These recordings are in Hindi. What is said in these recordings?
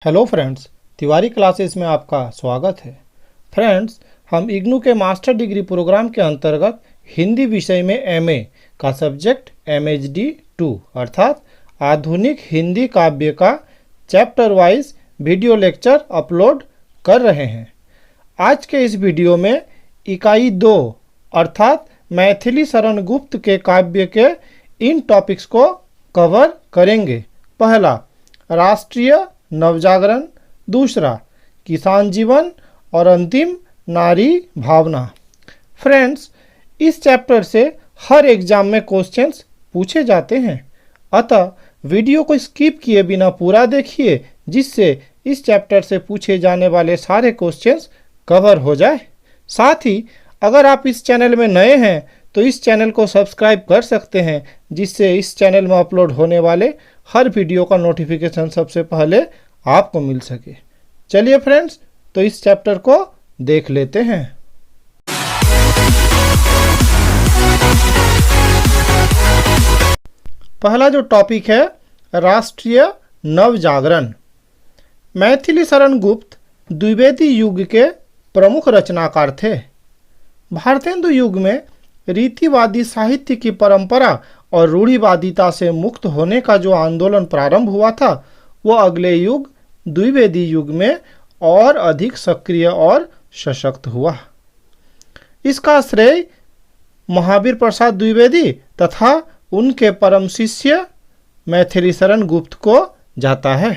हेलो फ्रेंड्स, तिवारी क्लासेस में आपका स्वागत है। फ्रेंड्स, हम इग्नू के मास्टर डिग्री प्रोग्राम के अंतर्गत हिंदी विषय में एमए का सब्जेक्ट MHD 2 अर्थात आधुनिक हिंदी काव्य का chapter wise video lecture upload कर रहे हैं। आज के इस वीडियो में इकाई 2 अर्थात मैथिली शरण गुप्त के काव्य के इन टॉपिक्स को कवर करेंगे। पहला, राष्ट्रीय नवजागरण, दूसरा किसान जीवन और अंतिम नारी भावना। फ्रेंड्स, इस चैप्टर से हर एग्जाम में क्वेश्चंस पूछे जाते हैं, अतः वीडियो को स्किप किए बिना पूरा देखिए जिससे इस चैप्टर से पूछे जाने वाले सारे क्वेश्चंस कवर हो जाए। साथ ही अगर आप इस चैनल में नए हैं तो इस चैनल को सब्सक्राइब कर सकते हैं जिससे इस चैनल में अपलोड होने वाले हर वीडियो का नोटिफिकेशन सबसे पहले आपको मिल सके। चलिए फ्रेंड्स, तो इस चैप्टर को देख लेते हैं। पहला जो टॉपिक है, राष्ट्रीय नवजागरण। मैथिली शरण गुप्त द्विवेदी युग के प्रमुख रचनाकार थे। भारतेंदु युग में रीतिवादी साहित्य की परंपरा और रूढ़िवादिता से मुक्त होने का जो आंदोलन प्रारंभ हुआ था वो अगले युग द्विवेदी युग में और अधिक सक्रिय और सशक्त हुआ। इसका श्रेय महावीर प्रसाद द्विवेदी तथा उनके परम शिष्य मैथिली शरण गुप्त को जाता है।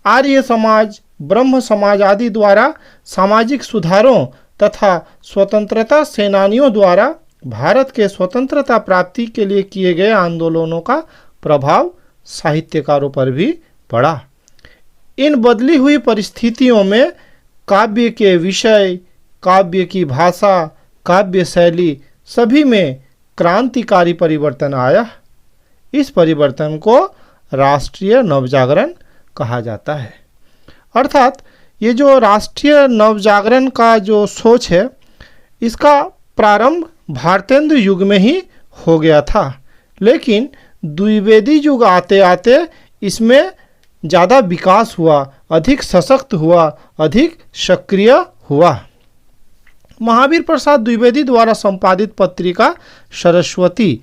आर्य समाज, ब्रह्म समाज आदि द्वारा सामाजिक सुधारों तथा स्वतंत्रता सेनानियों द्वारा भारत के स्वतंत्रता प्राप्ति के लिए किए गए आंदोलनों का प्रभाव साहित्यकारों पर भी पड़ा। इन बदली हुई परिस्थितियों में काव्य के विषय, काव्य की भाषा, काव्य शैली सभी में क्रांतिकारी परिवर्तन आया। इस परिवर्तन को राष्ट्रीय नवजागरण कहा जाता है। अर्थात ये जो राष्ट्रीय नवजागरण का जो सोच है इसका प्रारंभ भारतेंदु युग में ही हो गया था, लेकिन द्विवेदी युग आते आते इसमें ज़्यादा विकास हुआ, अधिक सशक्त हुआ, अधिक सक्रिय हुआ। महावीर प्रसाद द्विवेदी द्वारा संपादित पत्रिका सरस्वती,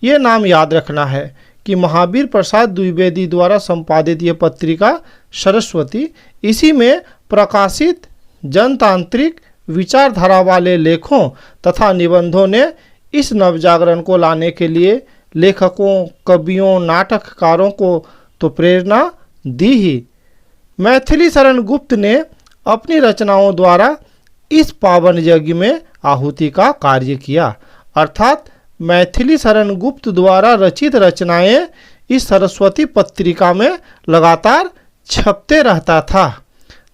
ये नाम याद रखना है कि महावीर प्रसाद द्विवेदी द्वारा संपादित ये पत्रिका सरस्वती, इसी में प्रकाशित जनतांत्रिक विचारधारा वाले लेखों तथा निबंधों ने इस नवजागरण को लाने के लिए लेखकों, कवियों, नाटककारों को तो प्रेरणा दी ही। मैथिली शरण गुप्त ने अपनी रचनाओं द्वारा इस पावन यज्ञ में आहुति का कार्य किया। अर्थात मैथिली शरण गुप्त द्वारा रचित रचनाएं इस सरस्वती पत्रिका में लगातार छपते रहता था।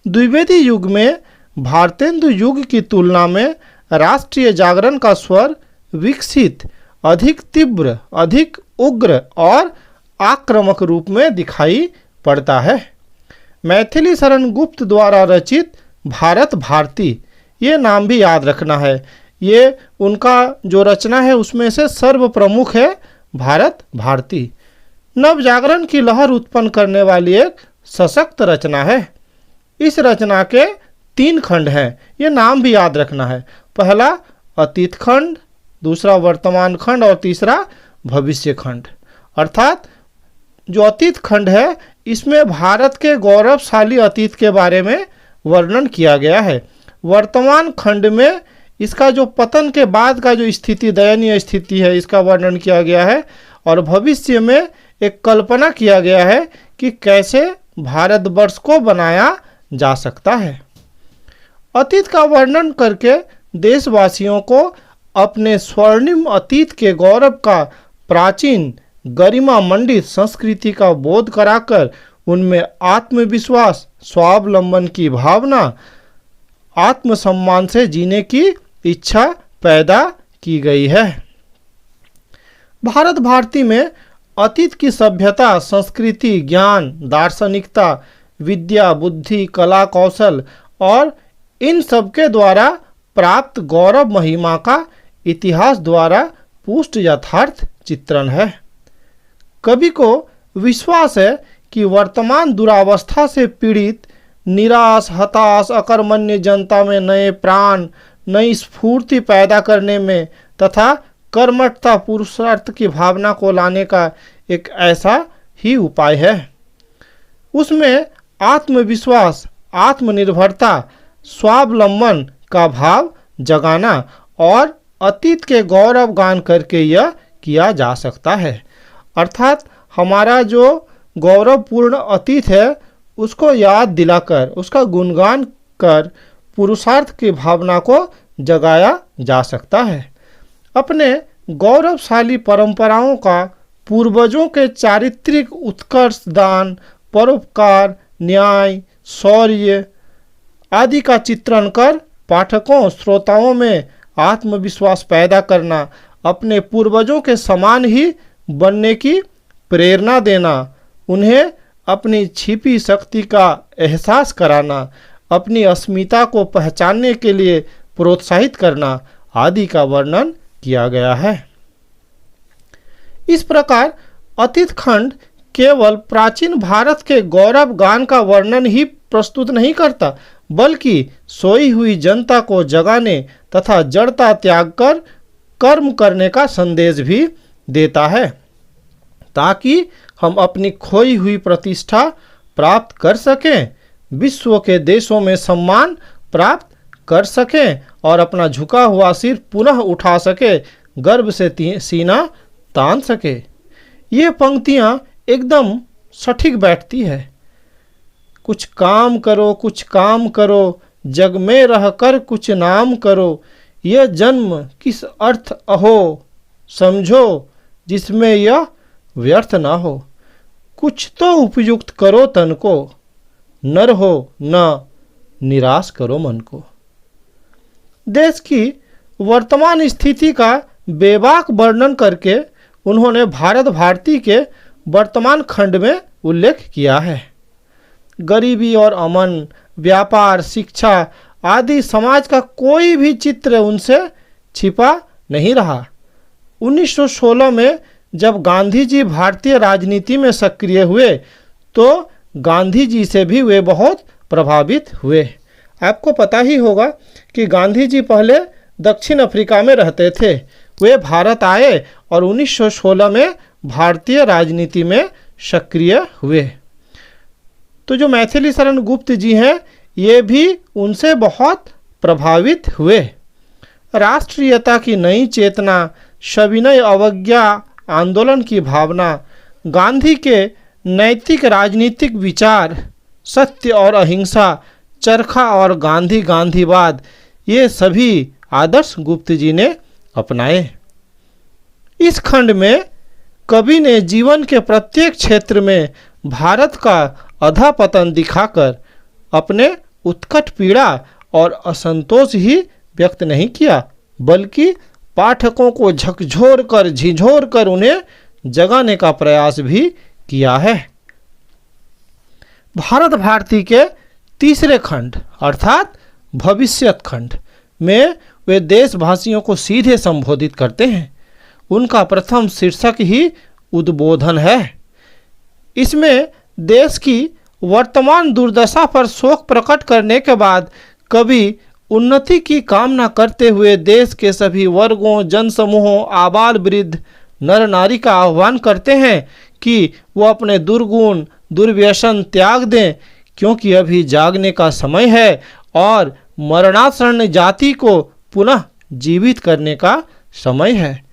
द्विवेदी युग में भारतेंदु युग की तुलना में राष्ट्रीय जागरण का स्वर विकसित, अधिक तीव्र, अधिक उग्र और आक्रामक रूप में दिखाई पड़ता है। मैथिली शरण गुप्त द्वारा रचित भारत भारती, ये नाम भी याद रखना है। ये उनका जो रचना है उसमें से सर्वप्रमुख है भारत भारती। नवजागरण की लहर उत्पन्न करने वाली एक सशक्त रचना है। इस रचना के 3 खंड हैं, ये नाम भी याद रखना है। पहला अतीत खंड, दूसरा वर्तमान खंड और तीसरा भविष्य खंड। अर्थात जो अतीत खंड है इसमें भारत के गौरवशाली अतीत के बारे में वर्णन किया गया है। वर्तमान खंड में इसका जो पतन के बाद का जो स्थिति, दयनीय स्थिति है, इसका वर्णन किया गया है। और भविष्य में एक कल्पना किया गया है कि कैसे भारतवर्ष को बनाया जा सकता है। अतीत का वर्णन करके देशवासियों को अपने स्वर्णिम अतीत के गौरव का, प्राचीन गरिमा मंडित संस्कृति का बोध कराकर उनमें आत्मविश्वास, स्वावलंबन की भावना, आत्मसम्मान से जीने की इच्छा पैदा की गई है। भारत भारती में अतीत की सभ्यता, संस्कृति, ज्ञान, दार्शनिकता, विद्या, बुद्धि, कला, कौशल और इन सबके द्वारा प्राप्त गौरव महिमा का इतिहास द्वारा पुष्ट यथार्थ चित्रण है। कवि को विश्वास है कि वर्तमान दुरावस्था से पीड़ित निराश, हताश, अकर्मण्य जनता में नए प्राण, नई स्फूर्ति पैदा करने में तथा कर्मठता, पुरुषार्थ की भावना को लाने का एक ऐसा ही उपाय है। उसमें आत्मविश्वास, आत्मनिर्भरता, स्वावलंबन का भाव जगाना और अतीत के गौरव गान करके यह किया जा सकता है। अर्थात हमारा जो गौरवपूर्ण अतीत है उसको याद दिलाकर, उसका गुणगान कर पुरुषार्थ की भावना को जगाया जा सकता है। अपने गौरवशाली परंपराओं का, पूर्वजों के चारित्रिक उत्कर्ष, दान, परोपकार, न्याय, शौर्य आदि का चित्रण कर पाठकों, श्रोताओं में आत्मविश्वास पैदा करना, अपने पूर्वजों के समान ही बनने की प्रेरणा देना, उन्हें अपनी छिपी शक्ति का एहसास कराना, अपनी अस्मिता को पहचानने के लिए प्रोत्साहित करना आदि का वर्णन किया गया है। इस प्रकार अतीत खंड केवल प्राचीन भारत के गौरव गान का वर्णन ही प्रस्तुत नहीं करता, बल्कि सोई हुई जनता को जगाने तथा जड़ता त्याग कर कर्म करने का संदेश भी देता है, ताकि हम अपनी खोई हुई प्रतिष्ठा प्राप्त कर सकें, विश्व के देशों में सम्मान प्राप्त कर सकें और अपना झुका हुआ सिर पुनः उठा सके, गर्व से सीना तान सके। ये पंक्तियाँ एकदम सटीक बैठती है। कुछ काम करो, कुछ काम करो, जग में रहकर कुछ नाम करो, यह जन्म किस अर्थ अहो, समझो जिसमें यह व्यर्थ ना हो। कुछ तो उपयुक्त करो तन को, नर हो न निराश करो मन को। देश की वर्तमान स्थिति का बेबाक वर्णन करके उन्होंने भारत भारती के वर्तमान खंड में उल्लेख किया है। गरीबी और अमन, व्यापार, शिक्षा आदि समाज का कोई भी चित्र उनसे छिपा नहीं रहा। 1916 में जब गांधी जी भारतीय राजनीति में सक्रिय हुए तो गांधी जी से भी वे बहुत प्रभावित हुए। आपको पता ही होगा कि गांधी जी पहले दक्षिण अफ्रीका में रहते थे। वे भारत आए और 1916 में भारतीय राजनीति में सक्रिय हुए। तो जो मैथिली शरण गुप्त जी हैं, ये भी उनसे बहुत प्रभावित हुए। राष्ट्रीयता की नई चेतना, सविनय अवज्ञा आंदोलन की भावना, गांधी के नैतिक राजनीतिक विचार, सत्य और अहिंसा, चरखा और गांधीवाद, ये सभी आदर्श गुप्त जी ने अपनाए। इस खंड में कवि ने जीवन के प्रत्येक क्षेत्र में भारत का अधःपतन दिखाकर अपने उत्कट पीड़ा और असंतोष ही व्यक्त नहीं किया, बल्कि पाठकों को झकझोर कर, झिझोर कर उन्हें जगाने का प्रयास भी किया है। भारत भारती के तीसरे खंड अर्थात भविष्यत खंड में वे देशवासियों को सीधे संबोधित करते हैं। उनका प्रथम शीर्षक ही उद्बोधन है। इसमें देश की वर्तमान दुर्दशा पर शोक प्रकट करने के बाद कवि उन्नति की कामना करते हुए देश के सभी वर्गों, जनसमूहों, आबाल वृद्ध, नर नारी का आह्वान करते हैं कि वो अपने दुर्गुण, दुर्व्यसन त्याग दें, क्योंकि अभी जागने का समय है और मरणासन्न जाति को पुनः जीवित करने का समय है।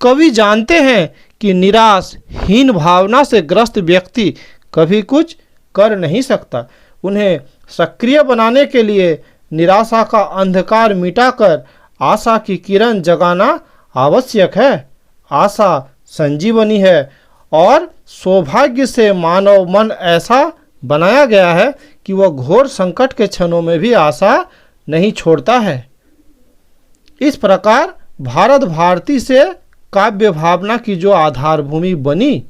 कवि जानते हैं कि निराश, हीन भावना से ग्रस्त व्यक्ति कभी कुछ कर नहीं सकता। उन्हें सक्रिय बनाने के लिए निराशा का अंधकार मिटाकर आशा की किरण जगाना आवश्यक है। आशा संजीवनी है और सौभाग्य से मानव मन ऐसा बनाया गया है कि वह घोर संकट के क्षणों में भी आशा नहीं छोड़ता है। इस प्रकार भारत भारती से काव्य भावना की जो आधारभूमि बनी,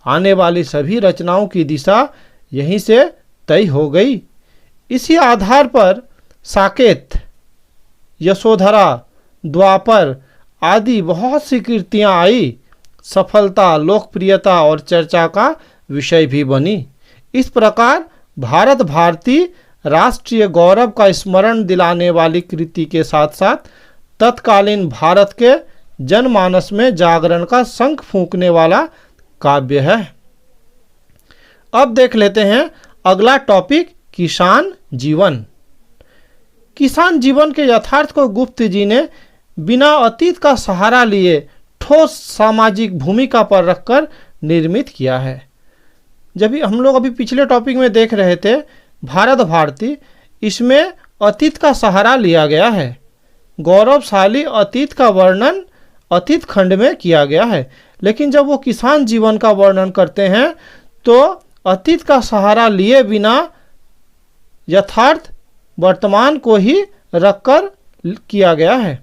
आने वाली सभी रचनाओं की दिशा यहीं से तय हो गई। इसी आधार पर साकेत, यशोधरा, द्वापर आदि बहुत सी कृतियाँ आई, सफलता, लोकप्रियता और चर्चा का विषय भी बनी। इस प्रकार भारत भारती राष्ट्रीय गौरव का स्मरण दिलाने वाली कृति के साथ साथ तत्कालीन भारत के जनमानस में जागरण का शंख फूंकने वाला काव्य है। अब देख लेते हैं अगला टॉपिक, किसान जीवन। किसान जीवन के यथार्थ को गुप्त जी ने बिना अतीत का सहारा लिए ठोस सामाजिक भूमिका पर रखकर निर्मित किया है। जब हम लोग अभी पिछले टॉपिक में देख रहे थे भारत भारती, इसमें अतीत का सहारा लिया गया है। गौरवशाली अतीत का वर्णन अतीत खंड में किया गया है, लेकिन जब वो किसान जीवन का वर्णन करते हैं तो अतीत का सहारा लिए बिना यथार्थ वर्तमान को ही रखकर किया गया है।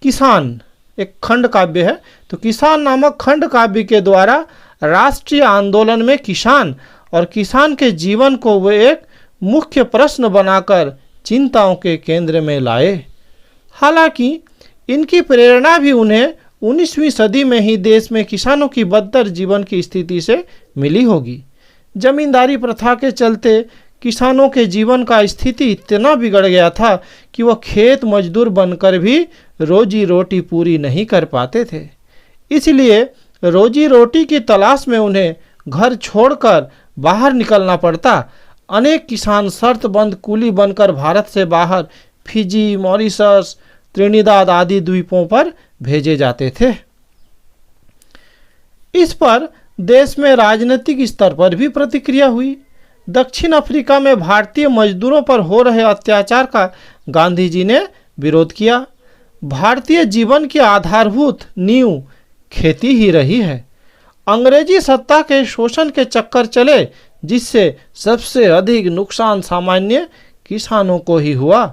किसान एक खंड काव्य है, तो किसान नामक खंड काव्य के द्वारा राष्ट्रीय आंदोलन में किसान और किसान के जीवन को वे एक मुख्य प्रश्न बनाकर चिंताओं के केंद्र में लाए। हालांकि इनकी प्रेरणा भी उन्हें 19वीं सदी में ही देश में किसानों की बदतर जीवन की स्थिति से मिली होगी। जमींदारी प्रथा के चलते किसानों के जीवन का स्थिति इतना बिगड़ गया था कि वह खेत मजदूर बनकर भी रोजी रोटी पूरी नहीं कर पाते थे। इसलिए रोजी रोटी की तलाश में उन्हें घर छोड़कर बाहर निकलना पड़ता। अनेक किसान शर्तबंद कूली बनकर भारत से बाहर फिजी, मॉरिशस, त्रिनिदाद आदि द्वीपों पर भेजे जाते थे। इस पर देश में राजनीतिक स्तर पर भी प्रतिक्रिया हुई। दक्षिण अफ्रीका में भारतीय मजदूरों पर हो रहे अत्याचार का गांधी जी ने विरोध किया। भारतीय जीवन की आधारभूत नींव खेती ही रही है। अंग्रेजी सत्ता के शोषण के चक्कर चले, जिससे सबसे अधिक नुकसान सामान्य किसानों को ही हुआ।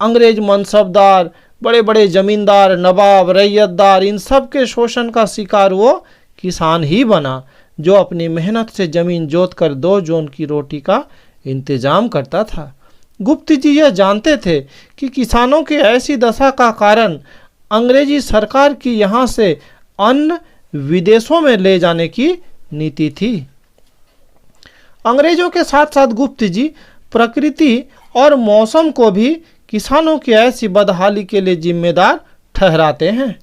अंग्रेज मनसबदार, बड़े बड़े जमींदार, नवाब, रैयतदार, इन सब के शोषण का शिकार वो किसान ही बना, जो अपनी मेहनत से जमीन जोत कर 2 जोन की रोटी का इंतजाम करता था। गुप्त जी यह जानते थे कि किसानों की ऐसी दशा का कारण अंग्रेजी सरकार की यहाँ से अन्न विदेशों में ले जाने की नीति थी। अंग्रेजों के साथ साथ गुप्त जी प्रकृति और मौसम को भी किसानों की ऐसी बदहाली के लिए जिम्मेदार ठहराते हैं।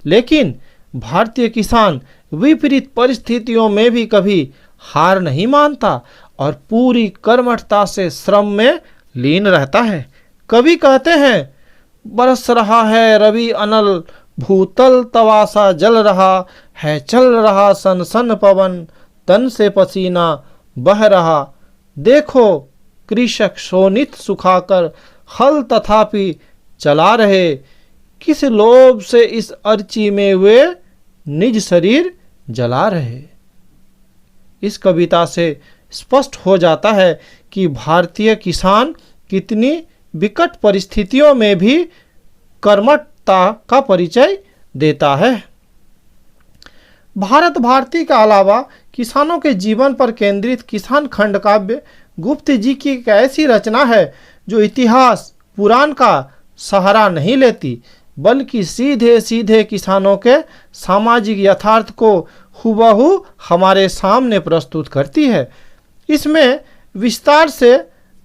लेकिन भारतीय किसान विपरीत परिस्थितियों में भी कभी हार नहीं मानता और पूरी कर्मठता से श्रम में लीन रहता है। कवि कहते हैं, बरस रहा है रवि अनल, भूतल तवासा जल रहा है, चल रहा सन सन पवन, तन से पसीना बह रहा, देखो कृषक शोणित सुखाकर हल तथापि चला रहे, किस लोभ से इस अर्ची में वे निज शरीर जला रहे। इस कविता से स्पष्ट हो जाता है कि भारतीय किसान कितनी विकट परिस्थितियों में भी कर्मठता का परिचय देता है। भारत भारती के अलावा किसानों के जीवन पर केंद्रित किसान खंड काव्य गुप्त जी की एक ऐसी रचना है जो इतिहास पुराण का सहारा नहीं लेती, बल्कि सीधे सीधे किसानों के सामाजिक यथार्थ को हुबहू हमारे सामने प्रस्तुत करती है। इसमें विस्तार से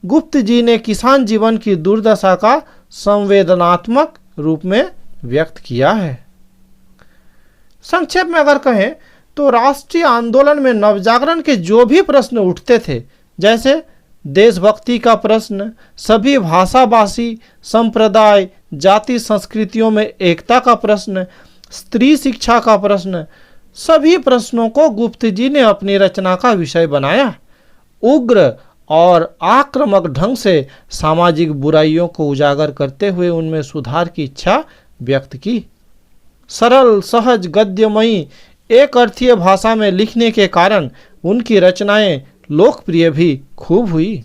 गुप्त जी ने किसान जीवन की दुर्दशा का संवेदनात्मक रूप में व्यक्त किया है। संक्षेप में अगर कहें तो राष्ट्रीय आंदोलन में नवजागरण के जो भी प्रश्न उठते थे, जैसे देशभक्ति का प्रश्न, सभी भाषाभाषी संप्रदाय जाति संस्कृतियों में एकता का प्रश्न, स्त्री शिक्षा का प्रश्न, सभी प्रश्नों को गुप्त जी ने अपनी रचना का विषय बनाया। उग्र और आक्रामक ढंग से सामाजिक बुराइयों को उजागर करते हुए उनमें सुधार की इच्छा व्यक्त की। सरल सहज गद्यमयी एक अर्थीय भाषा में लिखने के कारण उनकी रचनाएं लोकप्रिय भी खूब हुई।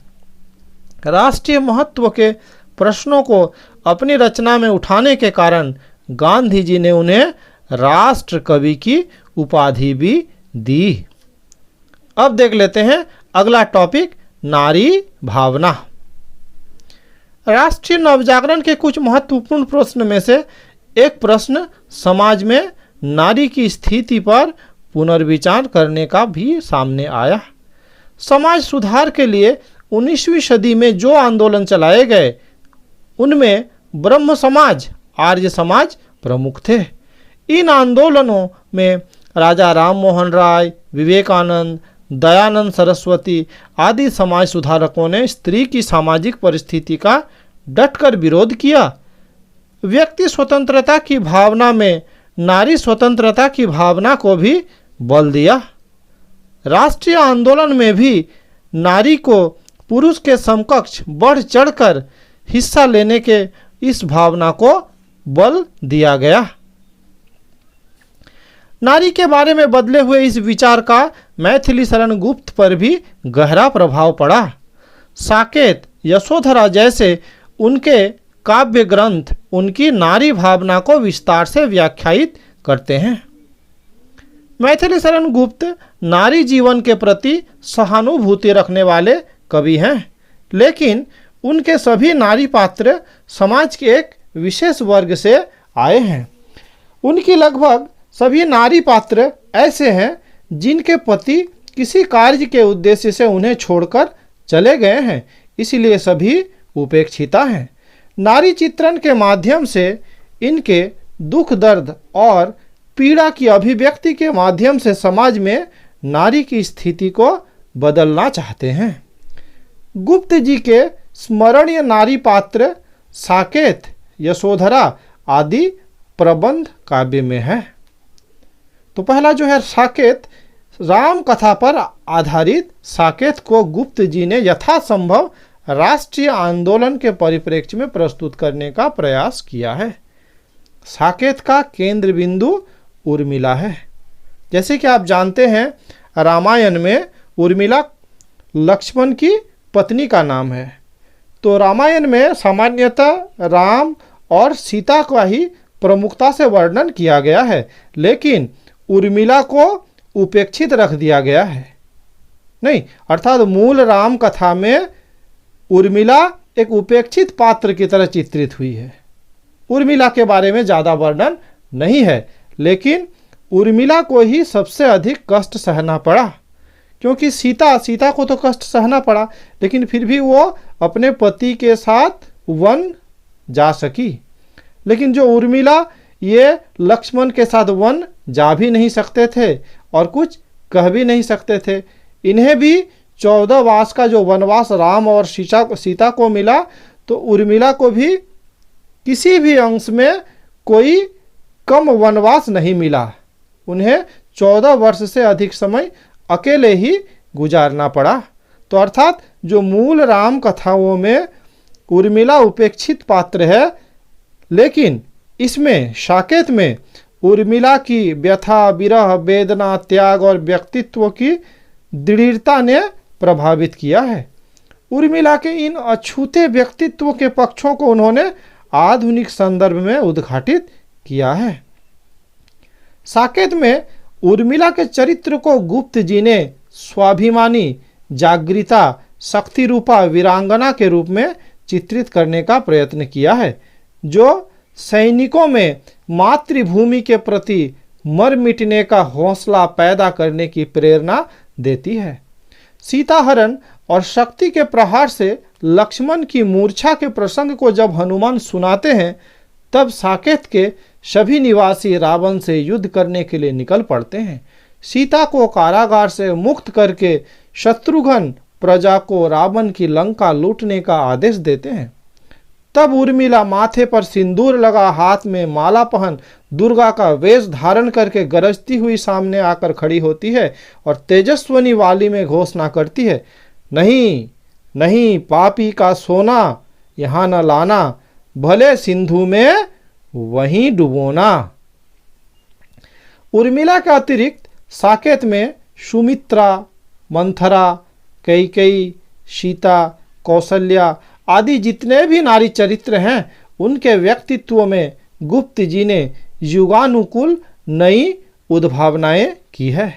राष्ट्रीय महत्व के प्रश्नों को अपनी रचना में उठाने के कारण गांधी जी ने उन्हें राष्ट्र कवि की उपाधि भी दी। अब देख लेते हैं अगला टॉपिक, नारी भावना। राष्ट्रीय नवजागरण के कुछ महत्वपूर्ण प्रश्न में से एक प्रश्न समाज में नारी की स्थिति पर पुनर्विचार करने का भी सामने आया। समाज सुधार के लिए 19वीं सदी में जो आंदोलन चलाए गए उनमें ब्रह्म समाज, आर्य समाज प्रमुख थे। इन आंदोलनों में राजा राम मोहन राय, विवेकानंद, दयानंद सरस्वती आदि समाज सुधारकों ने स्त्री की सामाजिक परिस्थिति का डटकर विरोध किया। व्यक्ति स्वतंत्रता की भावना में नारी स्वतंत्रता की भावना को भी बल दिया। राष्ट्रीय आंदोलन में भी नारी को पुरुष के समकक्ष बढ़ चढ़कर हिस्सा लेने के इस भावना को बल दिया गया। नारी के बारे में बदले हुए इस विचार का मैथिली शरण गुप्त पर भी गहरा प्रभाव पड़ा। साकेत, यशोधरा जैसे उनके काव्य ग्रंथ उनकी नारी भावना को विस्तार से व्याख्यायित करते हैं। मैथिली शरण गुप्त नारी जीवन के प्रति सहानुभूति रखने वाले कवि हैं, लेकिन उनके सभी नारी पात्र समाज के एक विशेष वर्ग से आए हैं। उनकी लगभग सभी नारी पात्र ऐसे हैं जिनके पति किसी कार्य के उद्देश्य से उन्हें छोड़कर चले गए हैं, इसलिए सभी उपेक्षिता हैं। नारी चित्रण के माध्यम से इनके दुख दर्द और पीड़ा की अभिव्यक्ति के माध्यम से समाज में नारी की स्थिति को बदलना चाहते हैं। गुप्त जी के स्मरणीय नारी पात्र साकेत, यशोधरा आदि प्रबंध काव्य में है। तो पहला जो है साकेत, राम कथा पर आधारित साकेत को गुप्त जी ने यथासंभव राष्ट्रीय आंदोलन के परिप्रेक्ष्य में प्रस्तुत करने का प्रयास किया है। साकेत का केंद्र बिंदु उर्मिला है। जैसे कि आप जानते हैं, रामायण में उर्मिला लक्ष्मण की पत्नी का नाम है। तो रामायण में सामान्यतः राम और सीता का ही प्रमुखता से वर्णन किया गया है, लेकिन उर्मिला को उपेक्षित रख दिया गया है। नहीं, अर्थात मूल राम कथा में उर्मिला एक उपेक्षित पात्र की तरह चित्रित हुई है। उर्मिला के बारे में ज़्यादा वर्णन नहीं है, लेकिन उर्मिला को ही सबसे अधिक कष्ट सहना पड़ा, क्योंकि सीता को तो कष्ट सहना पड़ा, लेकिन फिर भी वो अपने पति के साथ वन जा सकी। लेकिन जो उर्मिला, ये लक्ष्मण के साथ वन जा भी नहीं सकते थे और कुछ कह भी नहीं सकते थे। इन्हें भी 14 वर्ष का जो वनवास राम और सीता को मिला, तो उर्मिला को भी किसी भी अंश में कोई कम वनवास नहीं मिला। उन्हें 14 वर्ष से अधिक समय अकेले ही गुजारना पड़ा। तो अर्थात जो मूल राम कथाओं में उर्मिला उपेक्षित पात्र है, लेकिन इसमें साकेत में उर्मिला की व्यथा, विरह, वेदना, त्याग और व्यक्तित्व की दृढ़ता ने प्रभावित किया है। उर्मिला के इन अछूते व्यक्तित्व के पक्षों को उन्होंने आधुनिक संदर्भ में उद्घाटित किया है। साकेत में उर्मिला के चरित्र को गुप्त जी ने स्वाभिमानी, जागृता, शक्ति रूपा वीरांगना के रूप में चित्रित करने का प्रयत्न किया है, जो सैनिकों में मातृभूमि के प्रति मर मिटने का हौसला पैदा करने की प्रेरणा देती है। सीताहरण और शक्ति के प्रहार से लक्ष्मण की मूर्छा के प्रसंग को जब हनुमान सुनाते हैं, तब साकेत के सभी निवासी रावण से युद्ध करने के लिए निकल पड़ते हैं। सीता को कारागार से मुक्त करके शत्रुघ्न प्रजा को रावण की लंका लूटने का आदेश देते हैं। तब उर्मिला माथे पर सिंदूर लगा, हाथ में माला पहन, दुर्गा का वेश धारण करके गरजती हुई सामने आकर खड़ी होती है और तेजस्वनी वाली में घोषणा करती है, नहीं नहीं, पापी का सोना यहाँ न लाना, भले सिंधु में वहीं डुबोना। उर्मिला के अतिरिक्त साकेत में सुमित्रा, मंथरा, कैकेयी, सीता, कौशल्या आदि जितने भी नारी चरित्र हैं, उनके व्यक्तित्व में गुप्त जी ने युगानुकूल नई उद्भावनाएं की है।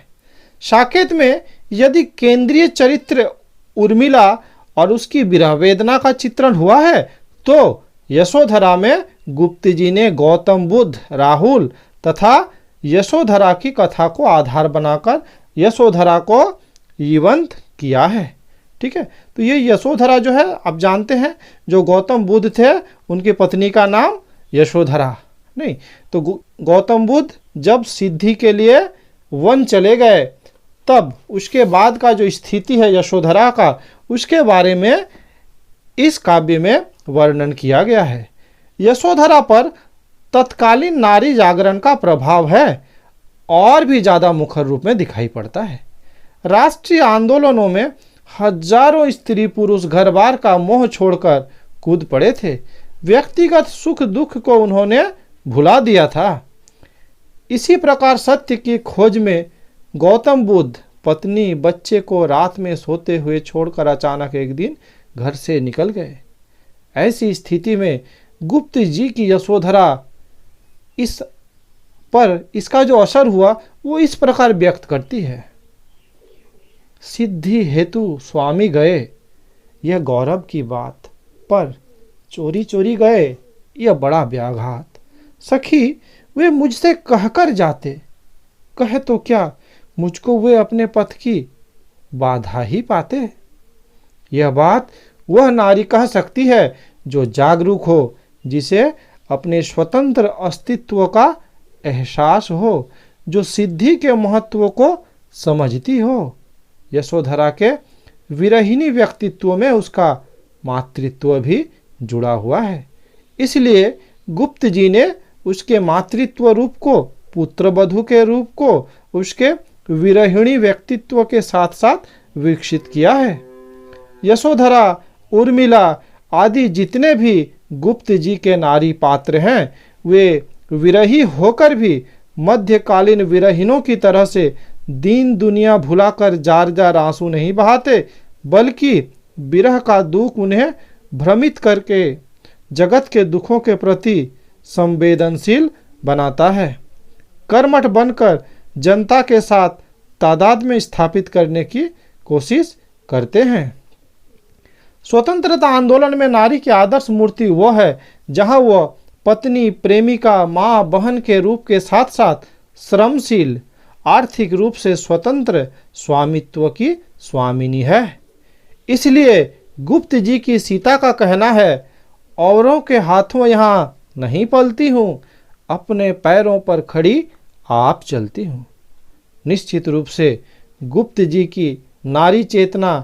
साकेत में यदि केंद्रीय चरित्र उर्मिला और उसकी विरह वेदना का चित्रण हुआ है, तो यशोधरा में गुप्त जी ने गौतम बुद्ध, राहुल तथा यशोधरा की कथा को आधार बनाकर यशोधरा को जीवंत किया है। ठीक है, तो ये यशोधरा जो है आप जानते हैं, जो गौतम बुद्ध थे उनकी पत्नी का नाम यशोधरा नहीं। तो गौतम बुद्ध जब सिद्धि के लिए वन चले गए, तब उसके बाद का जो स्थिति है यशोधरा का, उसके बारे में इस काव्य में वर्णन किया गया है। यशोधरा पर तत्कालीन नारी जागरण का प्रभाव है और भी ज़्यादा मुखर रूप में दिखाई पड़ता है। राष्ट्रीय आंदोलनों में हजारों स्त्री पुरुष घर बार का मोह छोड़कर कूद पड़े थे। व्यक्तिगत सुख दुख को उन्होंने भुला दिया था। इसी प्रकार सत्य की खोज में गौतम बुद्ध पत्नी बच्चे को रात में सोते हुए छोड़कर अचानक एक दिन घर से निकल गए। ऐसी स्थिति में गुप्त जी की यशोधरा इस पर इसका जो असर हुआ वो इस प्रकार व्यक्त करती है। सिद्धि हेतु स्वामी गए, यह गौरव की बात, पर चोरी चोरी गए, यह बड़ा व्याघात। सखी वे मुझसे कहकर जाते, कहे तो क्या मुझको वे अपने पथ की बाधा ही पाते। यह बात वह नारी कह सकती है जो जागरूक हो, जिसे अपने स्वतंत्र अस्तित्व का एहसास हो, जो सिद्धि के महत्व को समझती हो। यशोधरा के विरहिणी व्यक्तित्व में उसका मातृत्व भी जुड़ा हुआ है। इसलिए गुप्त जी ने उसके मातृत्व रूप को, पुत्रवधू के रूप को उसके विरहिणी व्यक्तित्व के साथ साथ विकसित किया है। यशोधरा, उर्मिला आदि जितने भी गुप्त जी के नारी पात्र हैं, वे विरही होकर भी मध्यकालीन विरहीनों की तरह से दीन दुनिया भुलाकर जार जार आंसू नहीं बहाते, बल्कि विरह का दुख उन्हें भ्रमित करके जगत के दुखों के प्रति संवेदनशील बनाता है। कर्मठ बनकर जनता के साथ तादाद में स्थापित करने की कोशिश करते हैं। स्वतंत्रता आंदोलन में नारी की आदर्श मूर्ति वह है जहां वह पत्नी, प्रेमिका, मां, बहन के रूप के साथ साथ श्रमशील, आर्थिक रूप से स्वतंत्र स्वामित्व की स्वामिनी है। इसलिए गुप्त जी की सीता का कहना है, औरों के हाथों यहाँ नहीं पलती हूँ, अपने पैरों पर खड़ी आप चलती हूँ। निश्चित रूप से गुप्त जी की नारी चेतना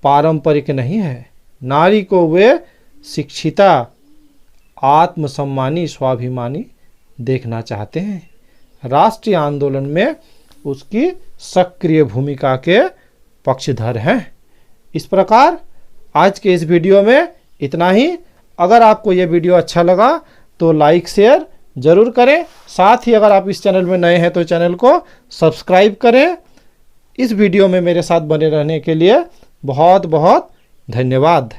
पारंपरिक नहीं है। नारी को वे शिक्षिता, आत्मसम्मानी, स्वाभिमानी देखना चाहते हैं। राष्ट्रीय आंदोलन में उसकी सक्रिय भूमिका के पक्षधर हैं। इस प्रकार आज के इस वीडियो में इतना ही। अगर आपको यह वीडियो अच्छा लगा तो लाइक शेयर ज़रूर करें। साथ ही अगर आप इस चैनल में नए हैं तो चैनल को सब्सक्राइब करें। इस वीडियो में मेरे साथ बने रहने के लिए बहुत बहुत धन्यवाद।